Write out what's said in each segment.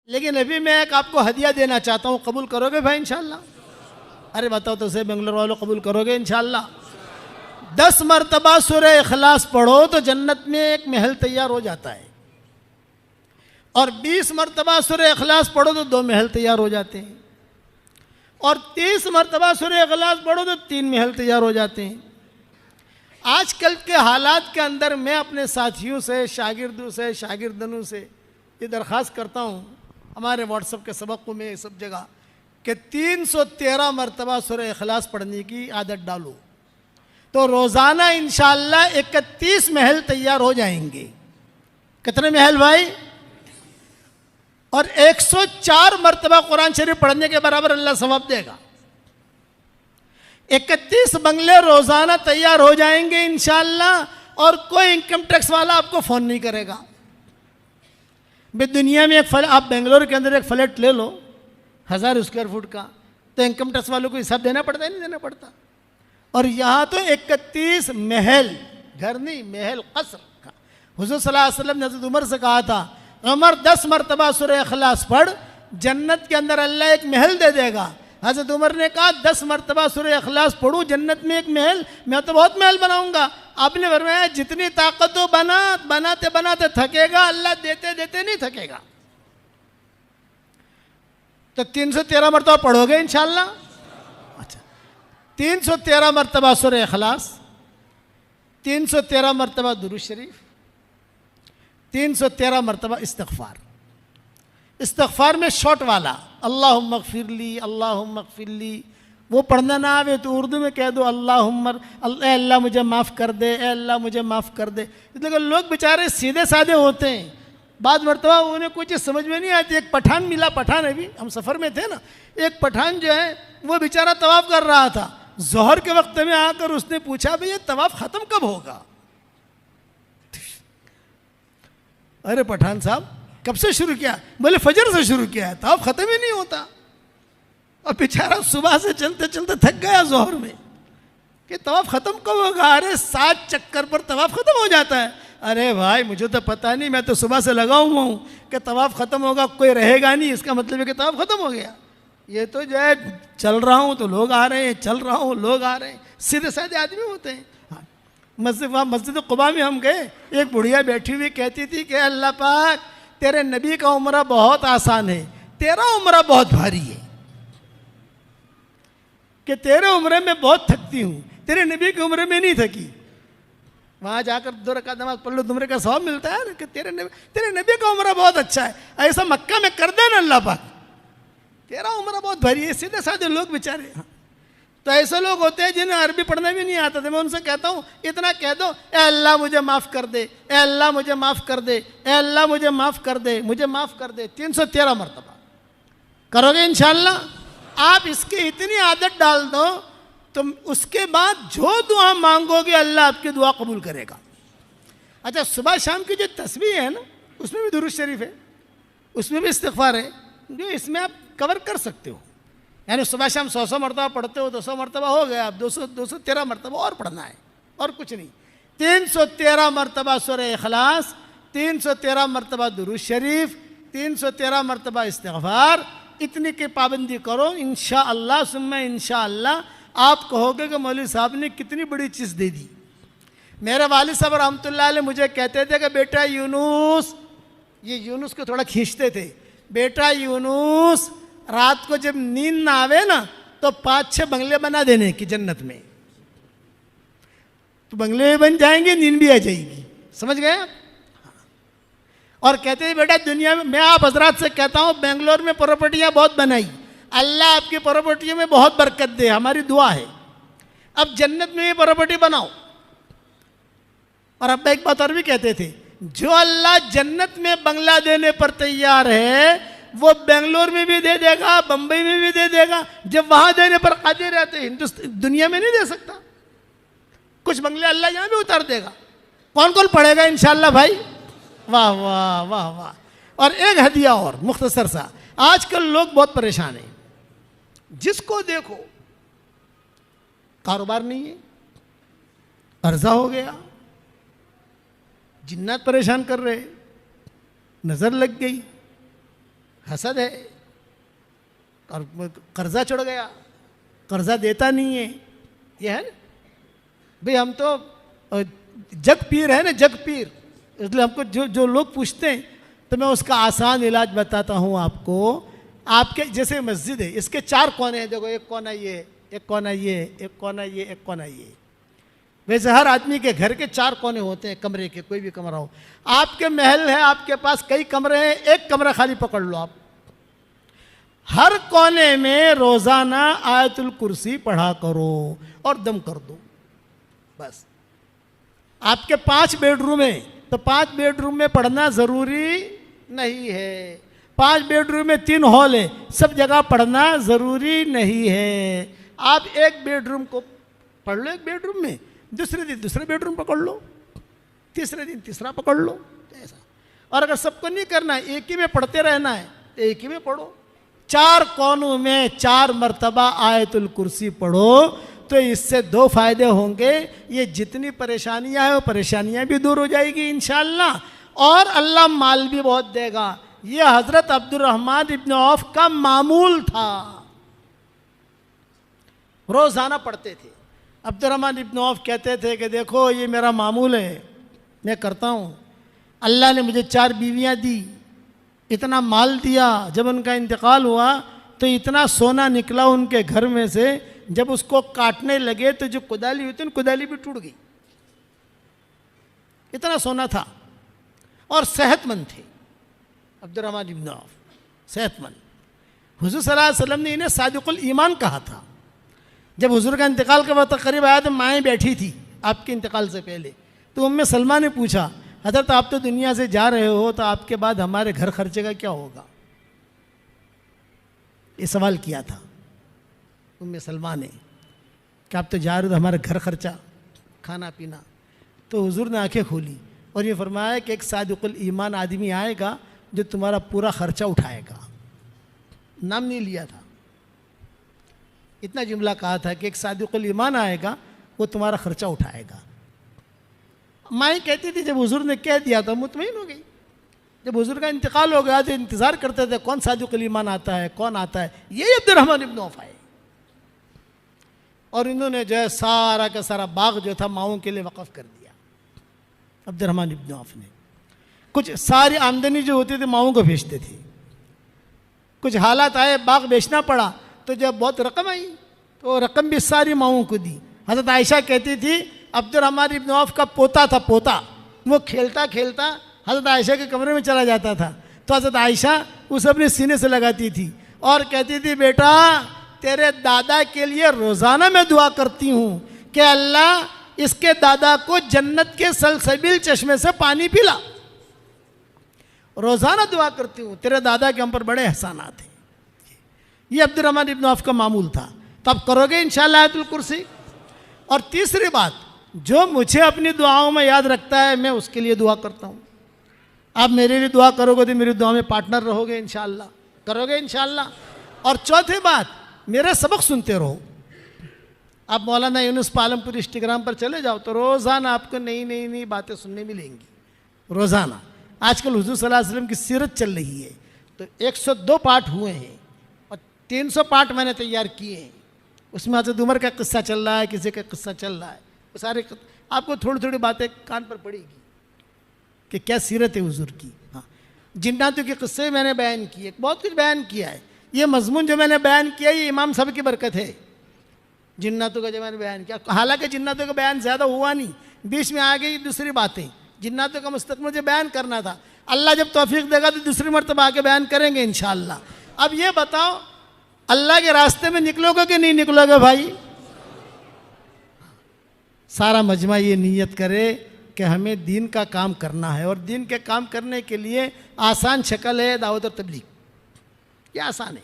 लेकिन अभी मैं एक आपको हदिया देना चाहता हूँ, कबूल करोगे भाई इंशाल्लाह? अरे बताओ तो सही बेंगलोर वालों, कबूल करोगे इंशाल्लाह? 10 मरतबा सूरह इखलास पढ़ो तो जन्नत में एक महल तैयार हो जाता है, और 20 मरतबा सूरह इखलास पढ़ो तो 2 महल तैयार हो जाते हैं, और 30 मरतबा सूरह इखलास पढ़ो तो 3 महल तैयार हो जाते हैं। आजकल के हालात के अंदर मैं अपने साथियों से, शागिर्दों से, शागिर्दनों से ये दरख्वास्त करता हूँ, हमारे व्हाट्सएप के सबकों में सब जगह, कि 313 मरतबा सूरह इखलास पढ़ने की आदत डालो, तो रोज़ाना इंशाअल्लाह 31 महल तैयार हो जाएंगे। कितने महल भाई? और 104 मरतबा कुरान शरीफ पढ़ने के बराबर अल्लाह सवाब देगा। 31 बंगले रोज़ाना तैयार हो जाएंगे इंशाअल्लाह, और कोई इनकम टैक्स वाला आपको फ़ोन नहीं करेगा। भाई दुनिया में आप बेंगलोर के अंदर एक फ्लैट ले लो 1000 स्क्वायर फुट का, तो इनकम टैक्स वालों को हिसाब देना पड़ता है, नहीं देना पड़ता। और यहाँ तो 31 महल, घर नहीं महल, कसर का। हुज़ूर सल्लल्लाहु अलैहि वसल्लम ने हज़रत उमर से कहा था, उमर 10 मरतबा सूरह इखलास पढ़, जन्नत के अंदर अल्लाह एक महल दे देगा। हज़रत उमर ने कहा 10 मरतबा सूरह इखलास पढ़ूँ, जन्नत में एक महल, मैं तो बहुत महल बनाऊंगा। आपने फरमाया जितनी ताकत हो बनाते बनाते थकेगा, अल्लाह देते देते नहीं थकेगा। तो 313 मरतबा पढ़ोगे इंशाअल्लाह? अच्छा, 313 मरतबा सूरह इखलास, 313 मरतबा दुरूद शरीफ, 313 मरतबा इस्तिग़फ़ार। इस्तिग़फ़ार में शॉर्ट वाला, अल्लाहुम्मा अग़फ़िरली, अल्लाहुम्मा अग़फ़िरली, वो पढ़ना ना आवे तो उर्दू में कह दो अल्लाह मुझे माफ़ कर दे, अल्लाह मुझे माफ़ कर दे। इसलिए लोग बेचारे सीधे साधे होते हैं, बाद मरतबा उन्हें कोई चीज़ समझ में नहीं आती। एक पठान मिला, पठान, अभी हम सफ़र में थे ना, एक पठान जो है वो बेचारा तवाफ़ कर रहा था। ज़ोहर के वक्त में आकर उसने पूछा, भाई ये तवाफ़ ख़त्म कब होगा? अरे पठान साहब कब से शुरू किया? बोले फजर से शुरू किया है, तवाफ़ ख़त्म ही नहीं होता। और बेचारा सुबह से चलते चलते थक गया ज़ोहर में, कि तवाफ़ ख़त्म कब होगा? अरे 7 चक्कर पर तवाफ़ ख़त्म हो जाता है। अरे भाई मुझे तो पता नहीं, मैं तो सुबह से लगा हुआ हूँ कि तवाफ़ ख़त्म होगा, कोई रहेगा नहीं, इसका मतलब है कि तवाफ़ ख़त्म हो गया। ये तो जो है चल रहा हूँ तो लोग आ रहे हैं, चल रहा हूँ लोग आ रहे हैं, सीधे साधे आदमी होते हैं। हाँ, मस्जिद क़ुबा में हम गए, एक बुढ़िया बैठी हुई कहती थी कि अल्लाह पाक तेरे नबी का उम्रा बहुत आसान है, तेरा उम्रा बहुत भारी है, कि तेरे उम्रे में बहुत थकती हूँ, तेरे नबी की उम्र में नहीं थकी। वहाँ जाकर 2 रकात नमाज पढ़ लो, तुमरे का सवाब मिलता है ना, कि तेरे नबी का उम्र बहुत अच्छा है। ऐसा मक्का में कर देना अल्लाह पाक, तेरा उम्र बहुत भारी है। सीधे साधे लोग बेचारे। तो ऐसे लोग होते हैं जिन्हें अरबी पढ़ना भी नहीं आता था। मैं उनसे कहता हूँ इतना कह दो, ए अल्लाह मुझे माफ़ कर दे, ए अल्लाह मुझे माफ़ कर दे, ए अल्लाह मुझे माफ़ कर दे, मुझे माफ़ कर दे। 313 मरतबा करोगे इंशाअल्लाह? आप इसकी इतनी आदत डाल दो, तो उसके बाद जो दुआ मांगोगे अल्लाह आपकी दुआ कबूल करेगा। अच्छा, सुबह शाम की जो तस्बीह है ना, उसमें भी दुरूद शरीफ है, उसमें भी इस्तिग़फ़ार है, जो इसमें आप कवर कर सकते हो। यानी सुबह शाम 100 मरतबा पढ़ते हो, 200 मरतबा हो गया, अब 213 मरतबा और पढ़ना है, और कुछ नहीं। 313 मरतबा सूरह इखलास, 313 मरतबा दुरूद शरीफ, 313 मरतबा इस्तिग़फ़ार, इतनी की पाबंदी करो। इंशाअल्लाह सुम्मा इंशाअल्लाह आप कहोगे कि मौलवी साहब ने कितनी बड़ी चीज़ दे दी। मेरे वालिद साहब रहमतुल्लाह अलैह मुझे कहते थे कि बेटा यूनुस, ये यूनुस को थोड़ा खींचते थे, बेटा यूनुस रात को जब नींद ना आवे ना, तो 5-6 बंगले बना देने की जन्नत में, तो बंगले भी बन जाएंगे, नींद भी आ जाएगी। समझ गए आप? और कहते हैं बेटा दुनिया में, मैं आप हजरात से कहता हूँ, बेंगलोर में प्रॉपर्टियाँ बहुत बनाई, अल्लाह आपकी प्रॉपर्टियों में बहुत बरकत दे, हमारी दुआ है। अब जन्नत में ये प्रॉपर्टी बनाओ। और अब एक बात और भी कहते थे, जो अल्लाह जन्नत में बंगला देने पर तैयार है, वो बेंगलोर में भी दे देगा, बंबई में भी दे देगा। जब वहाँ देने पर कादिर रहते, हिंदुस्तान दुनिया में नहीं दे सकता। कुछ बंगले अल्लाह यहाँ भी उतार देगा। कौन कौन पढ़ेगा इंशाअल्लाह भाई? वाह वाह वाह वाह। और एक हदिया और मुख्तसर सा, आजकल लोग बहुत परेशान हैं, जिसको देखो कारोबार नहीं है, अर्जा हो गया, जिन्नात परेशान कर रहे, नज़र लग गई, हसद है, और कर्जा चढ़ गया, कर्जा देता नहीं है, ये है ना भाई। हम तो जग पीर है ना, जग पीर, इसलिए हमको जो जो लोग पूछते हैं तो मैं उसका आसान इलाज बताता हूँ आपको। आपके जैसे मस्जिद है, इसके 4 कोने हैं, देखो एक कोना ये, एक कोना ये, एक कोना ये, एक कोना ये। वैसे हर आदमी के घर के 4 कोने होते हैं, कमरे के, कोई भी कमरा हो। आपके महल है, आपके पास कई कमरे हैं, एक कमरा खाली पकड़ लो आप। हर कोने में रोजाना आयतुल कुर्सी पढ़ा करो और दम कर दो, बस। आपके 5 बेडरूम है तो 5 बेडरूम में पढ़ना जरूरी नहीं है, 5 बेडरूम में 3 हॉल है, सब जगह पढ़ना जरूरी नहीं है। आप एक बेडरूम को पढ़ लो, एक बेडरूम में, दूसरे दिन दूसरे बेडरूम पकड़ लो, तीसरे दिन तीसरा पकड़ लो, ऐसा। और अगर सबको नहीं करना है, एक ही में पढ़ते रहना है तो एक ही में पढ़ो। 4 कोनों में 4 मरतबा आयतुल कुर्सी पढ़ो तो इससे 2 फायदे होंगे। ये जितनी परेशानियां हैं वो परेशानियां भी दूर हो जाएगी इंशाअल्लाह, और अल्लाह माल भी बहुत देगा। ये हजरत अब्दुर्रहमान इब्न औफ का मामूल था, रोजाना पढ़ते थे। अब्दुर्रहमान इब्न औफ कहते थे कि देखो ये मेरा मामूल है, मैं करता हूँ। अल्लाह ने मुझे 4 बीवियाँ दी, इतना माल दिया, जब उनका इंतकाल हुआ तो इतना सोना निकला उनके घर में से, जब उसको काटने लगे तो जो कुदाली हुई थी, कुदाली भी टूट गई, इतना सोना था। और सेहतमंद थे अब्दुर्रहमान इब्न औफ, सेहतमंद। हुजूर सल्लल्लाहु अलैहि वसल्लम ने इन्हें सादिकुल ईमान कहा था। जब हुजूर का इंतकाल का वक्त करीब आया तो माएँ बैठी थी आपके इंतकाल से पहले, तो उम्मे सलमा ने पूछा, हज़रत आप तो दुनिया से जा रहे हो तो आपके बाद हमारे घर खर्चे का क्या होगा, ये सवाल किया था उम्मे सलमा ने कि आप तो जा रहे हो तो हमारे घर खर्चा, खाना पीना। तो हुजूर ने आंखें खोली और ये फरमाया कि एक सादिकुल ईमान आदमी आएगा जो तुम्हारा पूरा खर्चा उठाएगा। नाम नहीं लिया था, इतना जुमला कहा था कि एक सादिकुल ईमान आएगा वो तुम्हारा खर्चा उठाएगा। माँ कहती थी जब हुजूर ने कह दिया तो मुतमईन हो गई। जब हुजूर का इंतकाल हो गया तो इंतज़ार करते थे कौन सादिकुल ईमान आता है, कौन आता है। ये अब्दुर्रहमान इब्न औफ आए और इन्होंने जो है सारा का सारा बाग जो था माओं के लिए वक़फ़ कर दिया। अब्दुर्रहमान इब्न औफ ने कुछ सारी आमदनी जो होती थी माओं को भेजते थे। कुछ हालात आए, बाग बेचना पड़ा, तो जब बहुत रकम आई तो रकम भी सारी माओं को दी। हज़रत आयशा कहती थी अब्दुर्रहमान इब्न औफ का पोता था, पोता, वो खेलता खेलता हज़रत आयशा के कमरे में चला जाता था, तो हज़रत आयशा उसे अपने सीने से लगाती थी और कहती थी बेटा तेरे दादा के लिए रोज़ाना मैं दुआ करती हूँ कि अल्लाह इसके दादा को जन्नत के सलसबील चश्मे से पानी पिला। रोज़ाना दुआ करती हूँ, तेरे दादा के हम पर बड़े एहसानात हैं। ये अब्दुर्रहमान इब्न औफ का मामूल था। तो आप करोगे इंशाअल्लाह आयतुल कुर्सी। और तीसरी बात, जो मुझे अपनी दुआओं में याद रखता है मैं उसके लिए दुआ करता हूँ। आप मेरे लिए दुआ करोगे तो मेरी दुआ में पार्टनर रहोगे इंशाअल्लाह, करोगे इंशाअल्लाह। और चौथी बात, मेरे सबक सुनते रहो। आप मौलाना यूनुस पालमपुर इंस्टाग्राम पर चले जाओ तो रोज़ाना आपको नई नई नई बातें सुनने मिलेंगी, रोज़ाना। आजकल हुजूर सल्लल्लाहु अलैहि वसल्लम की सीरत चल रही है, तो 102 पाठ हुए हैं और 300 पाठ मैंने तैयार किए हैं। उसमें हज़रत उमर का किस्सा चल रहा है, किसी का किस्सा चल रहा है, वो सारे आपको थोड़ी थोड़ी बातें कान पर पड़ेगी कि क्या सीरत है हुजूर की। हाँ, जिन्नातों के किस्से मैंने बयान किए, बहुत कुछ बयान किया है। ये मजमून जो मैंने बयान किया ये इमाम साहब की बरकत है। जिन्नातों का जो मैंने बयान किया, हालांकि जिन्नातों का बयान ज़्यादा हुआ नहीं, बीच में आ गई दूसरी बातें। जिन्नातों का मुस्तक़बिल मुझे बयान करना था, अल्लाह जब तौफीक देगा तो दूसरी मरतबा आके बयान करेंगे इंशाअल्लाह। अब ये बताओ अल्लाह के रास्ते में निकलोगे कि नहीं निकलोगे भाई? सारा मजमा ये नीयत करे कि हमें दीन का काम करना है, और दीन के काम करने के लिए आसान शक्ल है दावत और तबलीग। ये आसान है।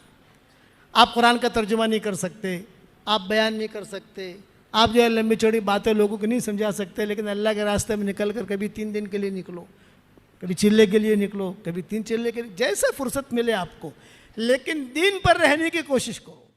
आप कुरान का तर्जुमा नहीं कर सकते, आप बयान नहीं कर सकते, आप जो है लंबी चौड़ी बातें लोगों को नहीं समझा सकते, लेकिन अल्लाह के रास्ते में निकल कर कभी 3 दिन के लिए निकलो, कभी चिल्ले के लिए निकलो, कभी 3 चिल्ले के लिए, जैसे फुर्सत मिले आपको, लेकिन दीन पर रहने की कोशिश करो।